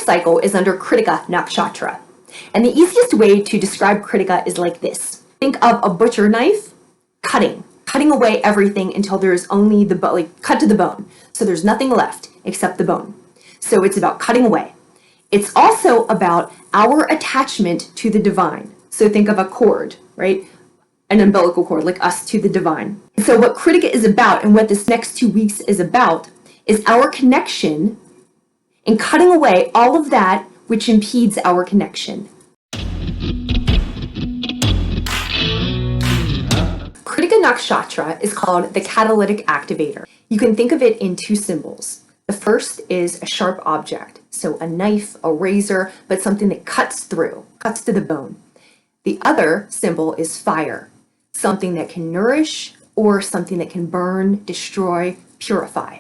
cycle is under Kritika Nakshatra. And the easiest way to describe Kritika is like this. Think of a butcher knife cutting away everything until there's only the bone, like cut to the bone. So there's nothing left except the bone. So it's about cutting away. It's also about our attachment to the divine. So think of a cord, right? An umbilical cord, like us to the divine. So what Kritika is about, and what this next 2 weeks is about, is our connection and cutting away all of that which impedes our connection. Kritika Nakshatra is called the catalytic activator. You can think of it in two symbols. The first is a sharp object, so a knife, a razor, but something that cuts through, cuts to the bone. The other symbol is fire, something that can nourish or something that can burn, destroy, purify.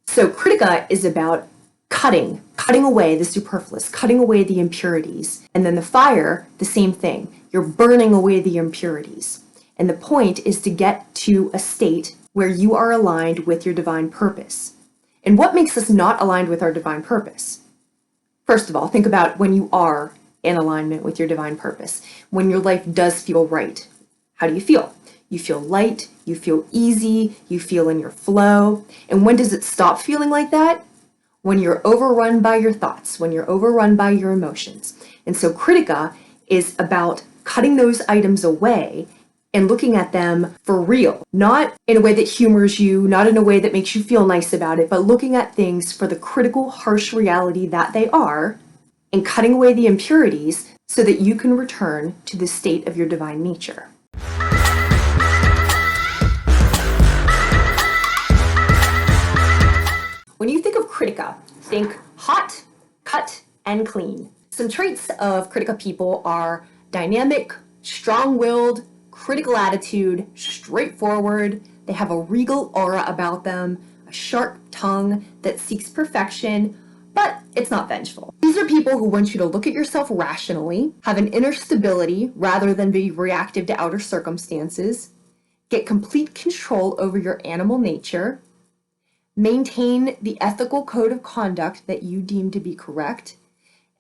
So Kritika is about cutting away the superfluous, cutting away the impurities. And then the fire, the same thing. You're burning away the impurities. And the point is to get to a state where you are aligned with your divine purpose. And what makes us not aligned with our divine purpose? First of all, think about when you are in alignment with your divine purpose, when your life does feel right. How do you feel? You feel light, you feel easy, you feel in your flow. And when does it stop feeling like that? When you're overrun by your thoughts, when you're overrun by your emotions. And so Kritika is about cutting those items away and looking at them for real, not in a way that humors you, not in a way that makes you feel nice about it, but looking at things for the critical, harsh reality that they are and cutting away the impurities so that you can return to the state of your divine nature. When you think of Kritika, think hot, cut, and clean. Some traits of Kritika people are dynamic, strong-willed, critical attitude, straightforward. They have a regal aura about them, a sharp tongue that seeks perfection, but it's not vengeful. These are people who want you to look at yourself rationally, have an inner stability rather than be reactive to outer circumstances, get complete control over your animal nature, maintain the ethical code of conduct that you deem to be correct,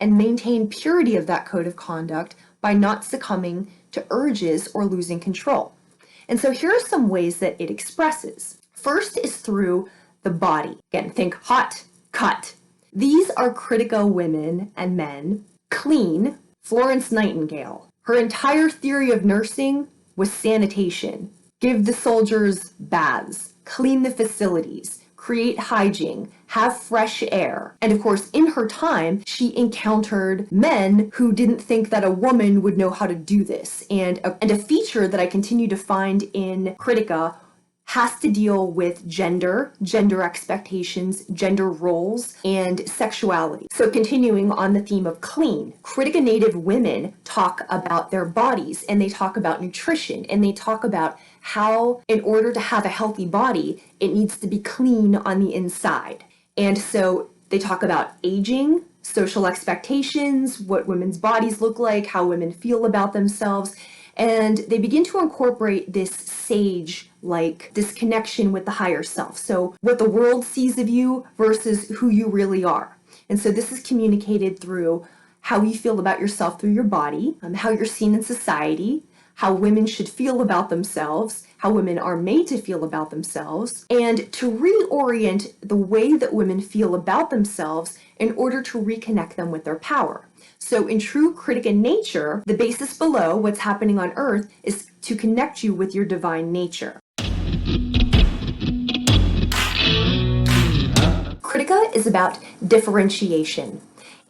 and maintain purity of that code of conduct by not succumbing to urges or losing control. And so here are some ways that it expresses. First is through the body. Again, think hot, cut. These are Kritika women and men. Clean, Florence Nightingale. Her entire theory of nursing was sanitation. Give the soldiers baths, clean the facilities, create hygiene, have fresh air. And of course, in her time, she encountered men who didn't think that a woman would know how to do this. And a feature that I continue to find in Kritika has to deal with gender expectations, gender roles, and sexuality. So continuing on the theme of clean, Kritika native women talk about their bodies, and they talk about nutrition, and they talk about how in order to have a healthy body, it needs to be clean on the inside. And so they talk about aging, social expectations, what women's bodies look like, how women feel about themselves, and they begin to incorporate this sage like this connection with the higher self. So what the world sees of you versus who you really are. And so this is communicated through how you feel about yourself through your body, how you're seen in society, how women should feel about themselves, how women are made to feel about themselves, and to reorient the way that women feel about themselves in order to reconnect them with their power. So in true Kritika nature, the basis below what's happening on Earth is to connect you with your divine nature. Kritika is about differentiation,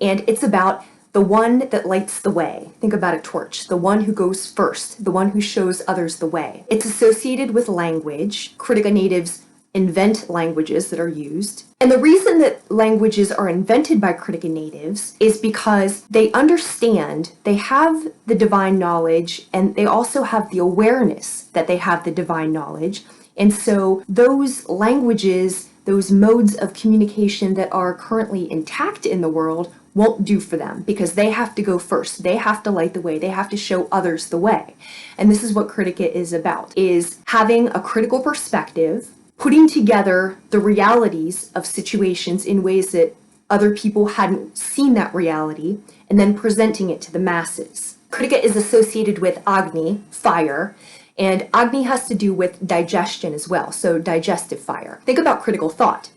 and it's about the one that lights the way. Think about a torch, the one who goes first, the one who shows others the way. It's associated with language. Kritika natives invent languages that are used. And the reason that languages are invented by Kritika natives is because they understand, they have the divine knowledge, and they also have the awareness that they have the divine knowledge. And so those languages, those modes of communication that are currently intact in the world won't do for them because they have to go first. They have to light the way. They have to show others the way. And this is what Kritika is about, is having a critical perspective, putting together the realities of situations in ways that other people hadn't seen that reality, and then presenting it to the masses. Kritika is associated with Agni, fire, and Agni has to do with digestion as well, so digestive fire. Think about critical thought.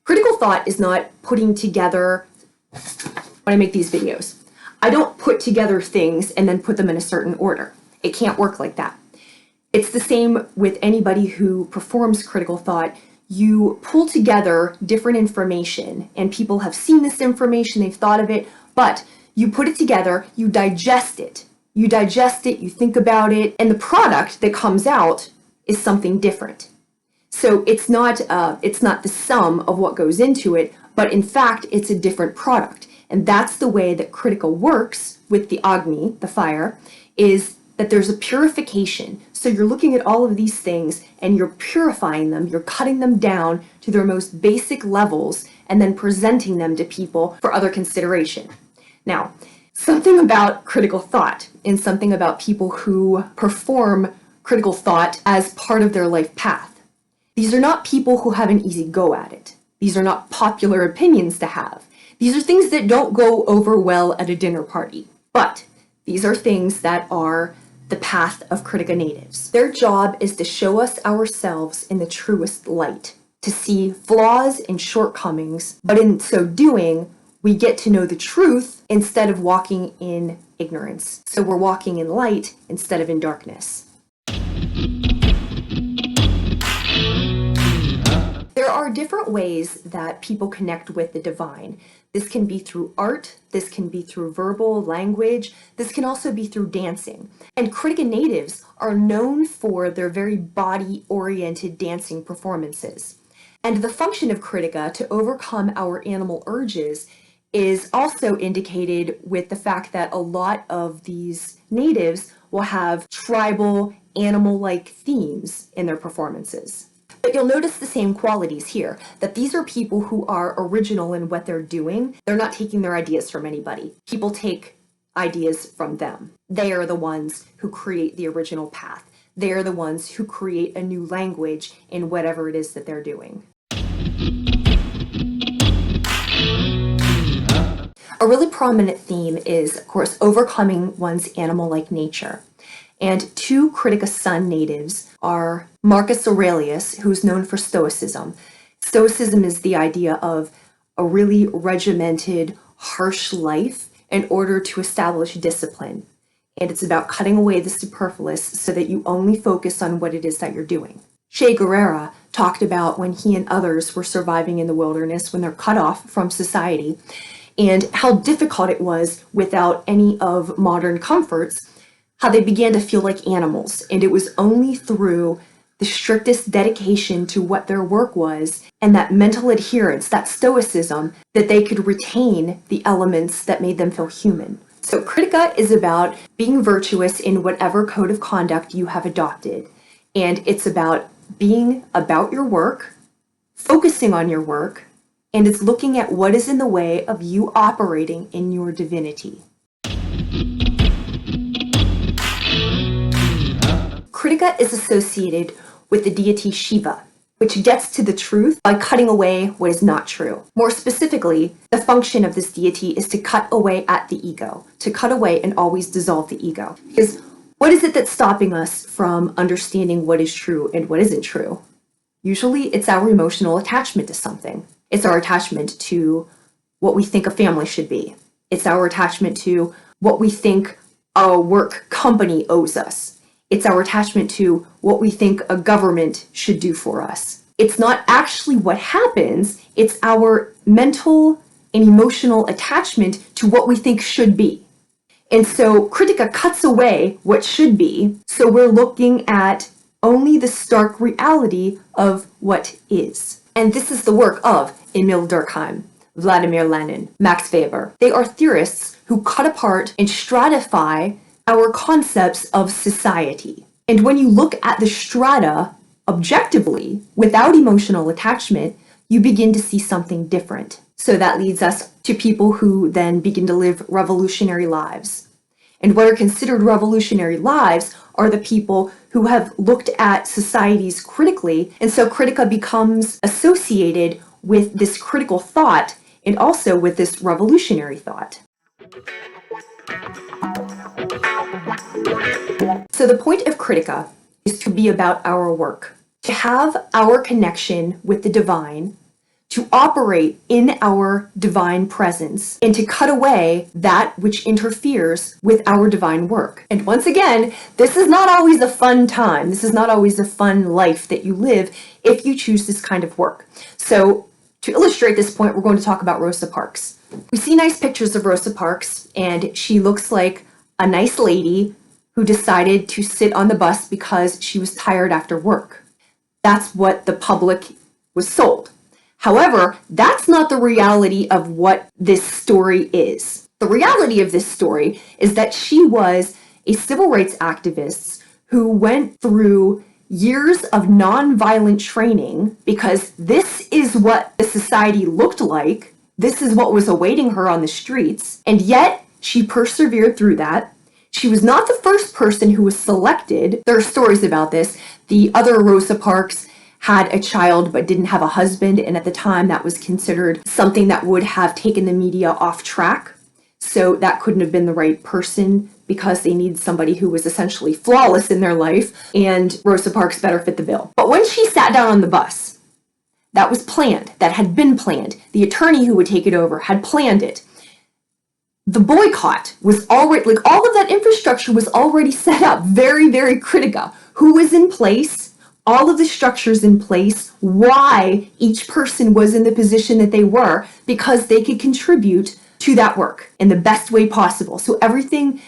Critical thought is not putting together, when I make these videos, I don't put together things and then put them in a certain order. It can't work like that. It's the same with anybody who performs critical thought. You pull together different information, and people have seen this information, they've thought of it, but you put it together, you digest it. You digest it, you think about it, and the product that comes out is something different. So it's not the sum of what goes into it, but in fact, it's a different product. And that's the way that Kritika works with the Agni, the fire, is that there's a purification. So you're looking at all of these things and you're purifying them, you're cutting them down to their most basic levels and then presenting them to people for other consideration. Now, something about critical thought and something about people who perform critical thought as part of their life path. These are not people who have an easy go at it. These are not popular opinions to have. These are things that don't go over well at a dinner party. But these are things that are the path of Kritika natives. Their job is to show us ourselves in the truest light, to see flaws and shortcomings, but in so doing, we get to know the truth instead of walking in ignorance. So we're walking in light instead of in darkness. There are different ways that people connect with the divine. This can be through art, this can be through verbal language, this can also be through dancing. And Kritika natives are known for their very body-oriented dancing performances. And the function of Kritika to overcome our animal urges is also indicated with the fact that a lot of these natives will have tribal, animal-like themes in their performances. But you'll notice the same qualities here, that these are people who are original in what they're doing. They're not taking their ideas from anybody. People take ideas from them. They are the ones who create the original path. They are the ones who create a new language in whatever it is that they're doing. A really prominent theme is, of course, overcoming one's animal-like nature. And two Kritika Sun natives are Marcus Aurelius, who's known for Stoicism. Stoicism is the idea of a really regimented, harsh life in order to establish discipline. And it's about cutting away the superfluous so that you only focus on what it is that you're doing. Che Guevara talked about when he and others were surviving in the wilderness, when they're cut off from society, and how difficult it was without any of modern comforts, how they began to feel like animals. And it was only through the strictest dedication to what their work was and that mental adherence, that stoicism, that they could retain the elements that made them feel human. So Kritika is about being virtuous in whatever code of conduct you have adopted. And it's about being about your work, focusing on your work, and it's looking at what is in the way of you operating in your divinity. Kritika is associated with the deity Shiva, which gets to the truth by cutting away what is not true. More specifically, the function of this deity is to cut away at the ego, to cut away and always dissolve the ego. Because what is it that's stopping us from understanding what is true and what isn't true? Usually it's our emotional attachment to something. It's our attachment to what we think a family should be. It's our attachment to what we think a work company owes us. It's our attachment to what we think a government should do for us. It's not actually what happens, it's our mental and emotional attachment to what we think should be. And so Kritika cuts away what should be, so we're looking at only the stark reality of what is. And this is the work of Emil Durkheim, Vladimir Lenin, Max Weber. They are theorists who cut apart and stratify our concepts of society. And when you look at the strata objectively, without emotional attachment, you begin to see something different. So that leads us to people who then begin to live revolutionary lives. And what are considered revolutionary lives are the people who have looked at societies critically, and so Kritika becomes associated with this critical thought and also with this revolutionary thought. So the point of Kritika is to be about our work, to have our connection with the divine, to operate in our divine presence, and to cut away that which interferes with our divine work. And once again, this is not always a fun time. This is not always a fun life that you live if you choose this kind of work. So to illustrate this point, we're going to talk about Rosa Parks. We see nice pictures of Rosa Parks, and she looks like a nice lady who decided to sit on the bus because she was tired after work. That's what the public was sold. However, that's not the reality of what this story is. The reality of this story is that she was a civil rights activist who went through years of nonviolent training because this is what the society looked like. This is what was awaiting her on the streets. And yet she persevered through that. She was not the first person who was selected. There are stories about this. The other Rosa Parks had a child but didn't have a husband, and at the time that was considered something that would have taken the media off track. So that couldn't have been the right person because they needed somebody who was essentially flawless in their life, and Rosa Parks better fit the bill. But when she sat down on the bus, that was planned, that had been planned. The attorney who would take it over had planned it. The boycott was already, like all of that infrastructure was already set up, very, very Kritika. Who was in place, all of the structures in place, why each person was in the position that they were, because they could contribute to that work in the best way possible. So everything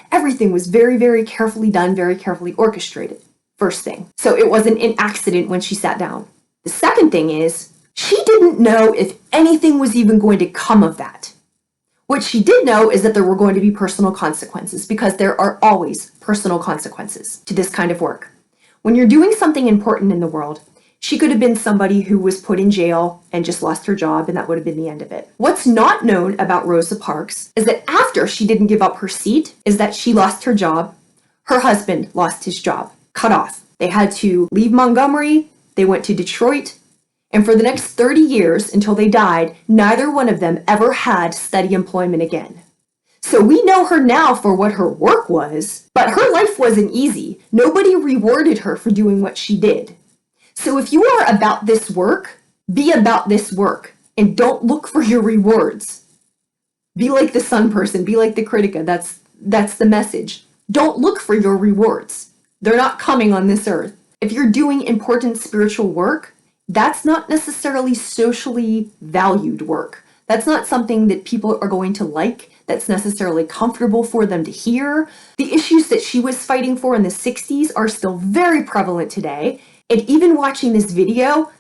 was very, very carefully done, very carefully orchestrated, first thing. So it wasn't an accident when she sat down. The second thing is, she didn't know if anything was even going to come of that. What she did know is that there were going to be personal consequences, because there are always personal consequences to this kind of work. When you're doing something important in the world, she could have been somebody who was put in jail and just lost her job, and that would have been the end of it. What's not known about Rosa Parks is that after she didn't give up her seat, is that she lost her job. Her husband lost his job, cut off. They had to leave Montgomery, they went to Detroit, and for the next 30 years until they died, neither one of them ever had steady employment again. So we know her now for what her work was, but her life wasn't easy. Nobody rewarded her for doing what she did. So if you are about this work, be about this work and don't look for your rewards. Be like the sun person, be like the Kritika. That's the message. Don't look for your rewards. They're not coming on this earth. If you're doing important spiritual work, that's not necessarily socially valued work. That's not something that people are going to like, that's necessarily comfortable for them to hear. The issues that she was fighting for in the 60s are still very prevalent today. And even watching this video,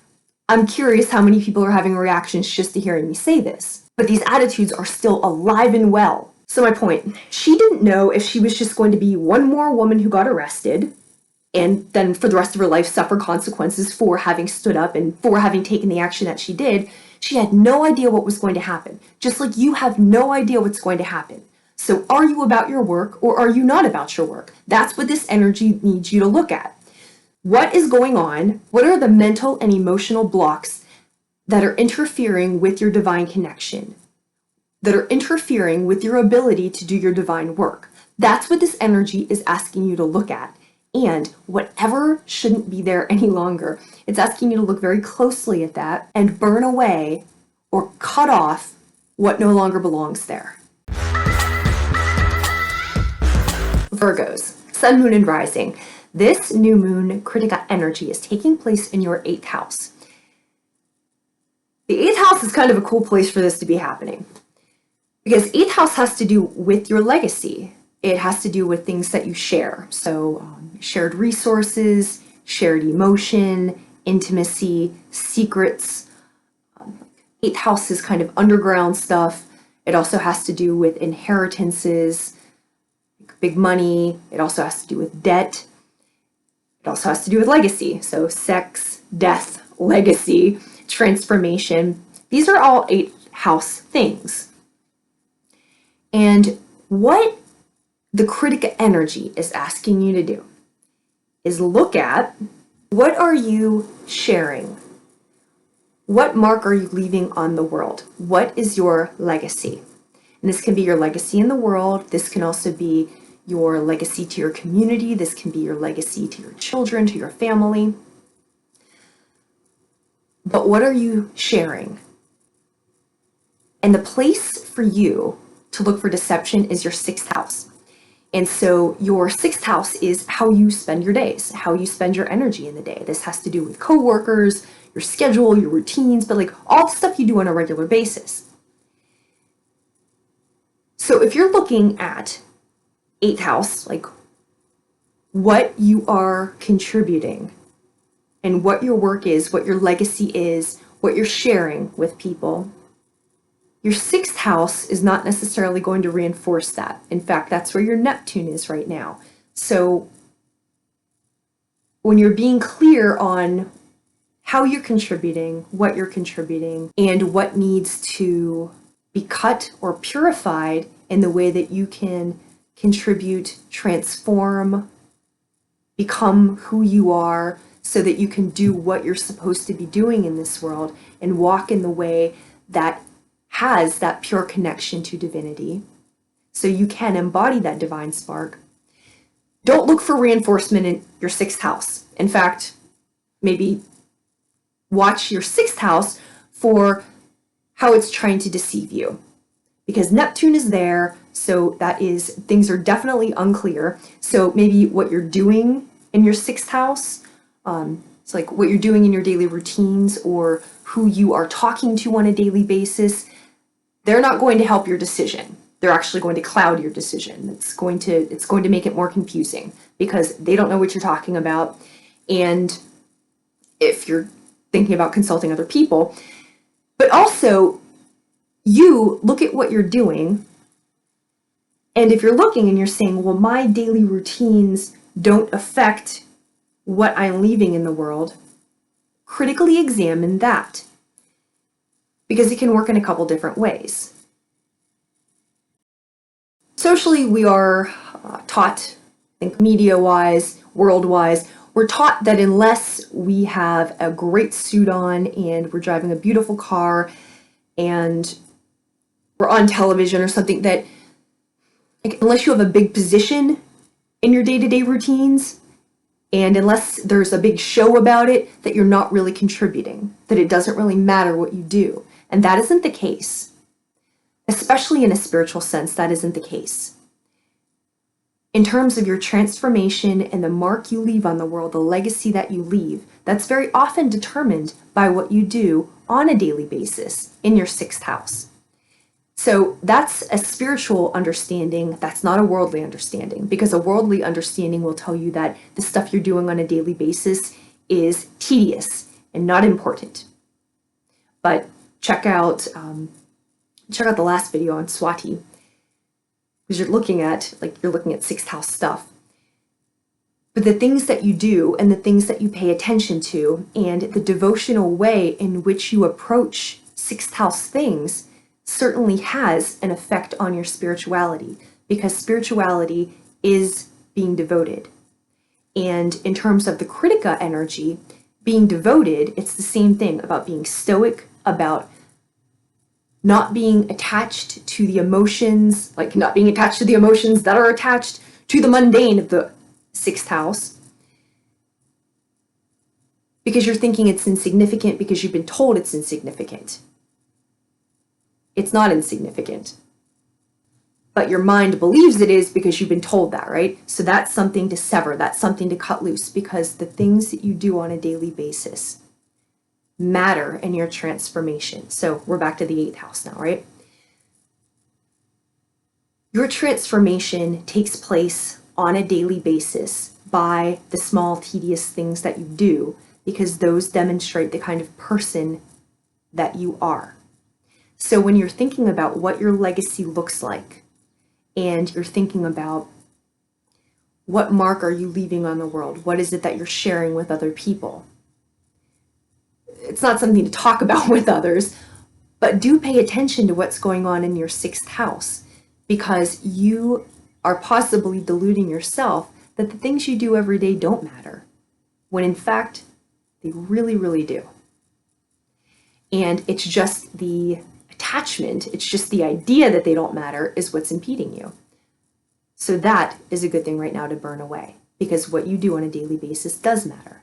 I'm curious how many people are having reactions just to hearing me say this. But these attitudes are still alive and well. So my point, she didn't know if she was just going to be one more woman who got arrested and then for the rest of her life suffer consequences for having stood up and for having taken the action that she did. She had no idea what was going to happen, just like you have no idea what's going to happen. So are you about your work or are you not about your work? That's what this energy needs you to look at. What is going on? What are the mental and emotional blocks that are interfering with your divine connection, that are interfering with your ability to do your divine work? That's what this energy is asking you to look at. And whatever shouldn't be there any longer, it's asking you to look very closely at that and burn away or cut off what no longer belongs there. Virgos, Sun, Moon, and Rising. This new moon Kritika energy is taking place in your 8th house. The 8th house is kind of a cool place for this to be happening, because 8th house has to do with your legacy. It has to do with things that you share. So shared resources, shared emotion, intimacy, secrets. 8th house is kind of underground stuff. It also has to do with inheritances, big money. It also has to do with debt. It also has to do with legacy. So sex, death, legacy, transformation. These are all 8th house things. And what the Kritika energy is asking you to do is look at, what are you sharing? What mark are you leaving on the world? What is your legacy? And this can be your legacy in the world. This can also be your legacy to your community. This can be your legacy to your children, to your family. But what are you sharing? And the place for you to look for deception is your 6th house. And so your 6th house is how you spend your days, how you spend your energy in the day. This has to do with coworkers, your schedule, your routines, but like all the stuff you do on a regular basis. So if you're looking at 8th house, like what you are contributing and what your work is, what your legacy is, what you're sharing with people, your 6th house is not necessarily going to reinforce that. In fact, that's where your Neptune is right now. So when you're being clear on how you're contributing, what you're contributing, and what needs to be cut or purified in the way that you can contribute, transform, become who you are so that you can do what you're supposed to be doing in this world and walk in the way that has that pure connection to divinity, so you can embody that divine spark. Don't look for reinforcement in your 6th house. In fact, maybe watch your 6th house for how it's trying to deceive you. Because Neptune is there, so that is, things are definitely unclear. So maybe what you're doing in your 6th house, it's like what you're doing in your daily routines or who you are talking to on a daily basis, they're not going to help your decision. They're actually going to cloud your decision. It's going to make it more confusing because they don't know what you're talking about. And if you're thinking about consulting other people, but also you look at what you're doing. And if you're looking and you're saying, well, my daily routines don't affect what I'm leaving in the world, critically examine that. Because it can work in a couple different ways. Socially, we are taught, I think media-wise, world-wise, we're taught that unless we have a great suit on and we're driving a beautiful car and we're on television or something, that like, unless you have a big position in your day-to-day routines, and unless there's a big show about it, that you're not really contributing, that it doesn't really matter what you do. And that isn't the case. Especially in a spiritual sense, that isn't the case. In terms of your transformation and the mark you leave on the world, the legacy that you leave, that's very often determined by what you do on a daily basis in your 6th house. So that's a spiritual understanding. That's not a worldly understanding, because a worldly understanding will tell you that the stuff you're doing on a daily basis is tedious and not important. But check out the last video on Swati, because you're looking at 6th house stuff. But the things that you do and the things that you pay attention to and the devotional way in which you approach 6th house things certainly has an effect on your spirituality, because spirituality is being devoted. And in terms of the Kritika energy, being devoted, it's the same thing about being stoic, about not being attached to the emotions, like not being attached to the emotions that are attached to the mundane of the 6th house, because you're thinking it's insignificant because you've been told it's insignificant. It's not insignificant, but your mind believes it is because you've been told that, right? So that's something to sever, that's something to cut loose, because the things that you do on a daily basis matter in your transformation. So we're back to the 8th house now, right? Your transformation takes place on a daily basis by the small, tedious things that you do, because those demonstrate the kind of person that you are. So when you're thinking about what your legacy looks like, and you're thinking about what mark are you leaving on the world, what is it that you're sharing with other people, it's not something to talk about with others, but do pay attention to what's going on in your 6th house, because you are possibly deluding yourself that the things you do every day don't matter, when in fact, they really, really do. And it's just the attachment, it's just the idea that they don't matter is what's impeding you. So that is a good thing right now to burn away, because what you do on a daily basis does matter.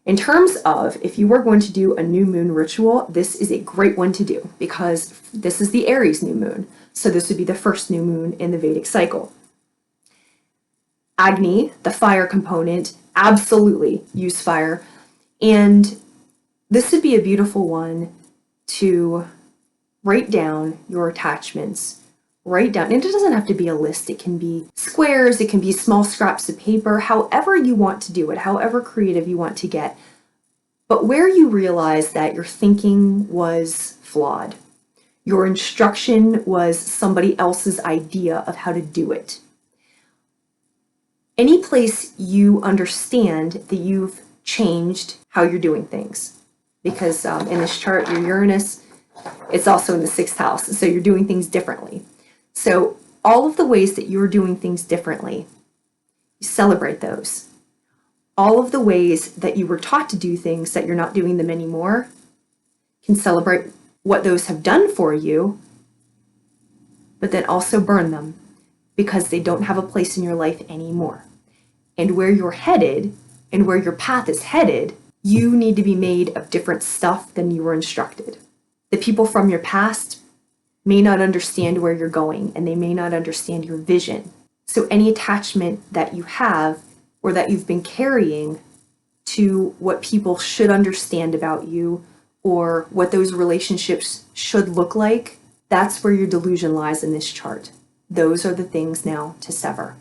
In terms of if you were going to do a new moon ritual, this is a great one to do because this is the Aries new moon. So this would be the first new moon in the Vedic cycle. Agni, the fire component, absolutely use fire. And this would be a beautiful one to write down your attachments. Write down, and it doesn't have to be a list. It can be squares, it can be small scraps of paper, however you want to do it, however creative you want to get. But where you realize that your thinking was flawed, your instruction was somebody else's idea of how to do it. Any place you understand that you've changed how you're doing things. Because in this chart, your Uranus, it's also in the 6th house, so you're doing things differently. So all of the ways that you're doing things differently, you celebrate those. All of the ways that you were taught to do things that you're not doing them anymore, can celebrate what those have done for you, but then also burn them because they don't have a place in your life anymore. And where you're headed and where your path is headed, you need to be made of different stuff than you were instructed. The people from your past may not understand where you're going, and they may not understand your vision. So any attachment that you have or that you've been carrying to what people should understand about you or what those relationships should look like, that's where your delusion lies in this chart. Those are the things now to sever.